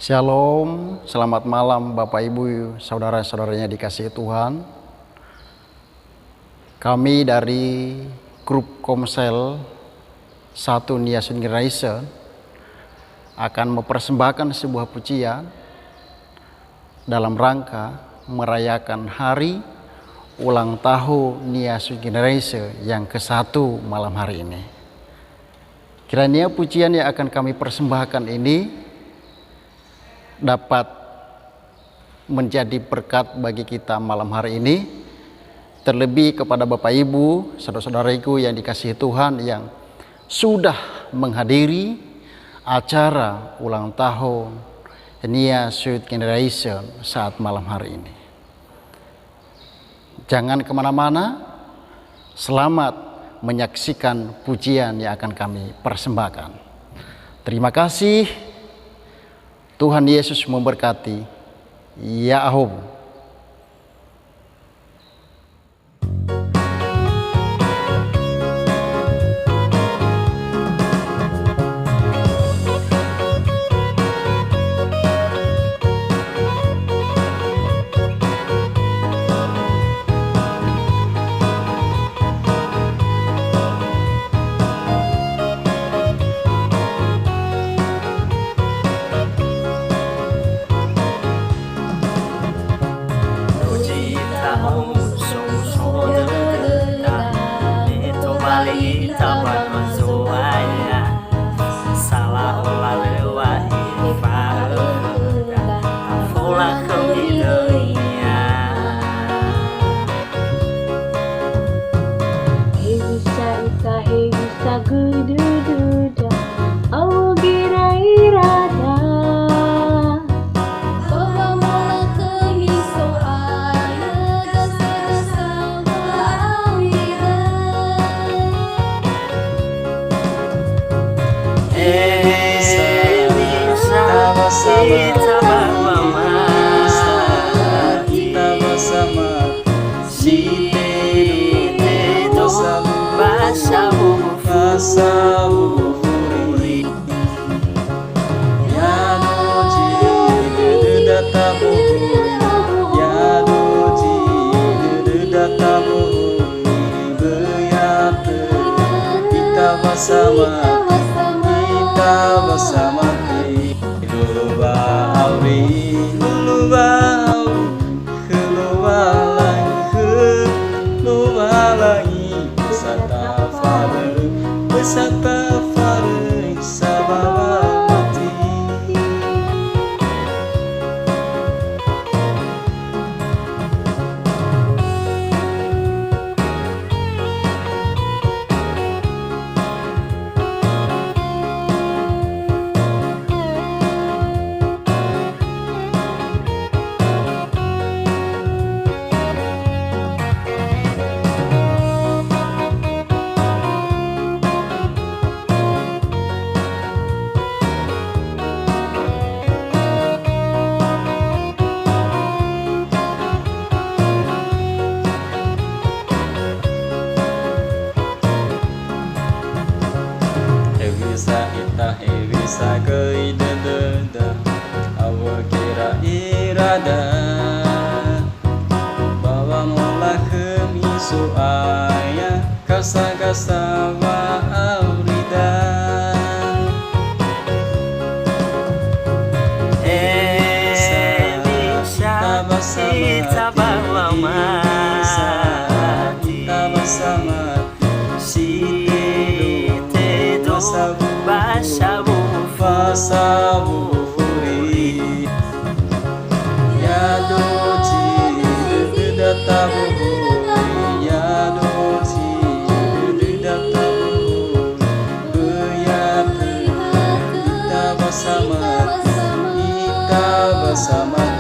Shalom, selamat malam Bapak Ibu, saudara-saudaranya dikasihi Tuhan. Kami dari grup Komsel 1 Nias Generation akan mempersembahkan sebuah pujian dalam rangka merayakan hari ulang tahun Nias Generation yang ke-1 malam hari ini. Kiranya pujian yang akan kami persembahkan ini dapat menjadi berkat bagi kita malam hari ini, terlebih kepada Bapak Ibu, saudara-saudariku yang dikasihi Tuhan yang sudah menghadiri acara ulang tahun Nias Youth Generation saat malam hari ini. Jangan kemana-mana, selamat menyaksikan pujian yang akan kami persembahkan. Terima kasih. Tuhan Yesus memberkati. Ya Ahum. Sama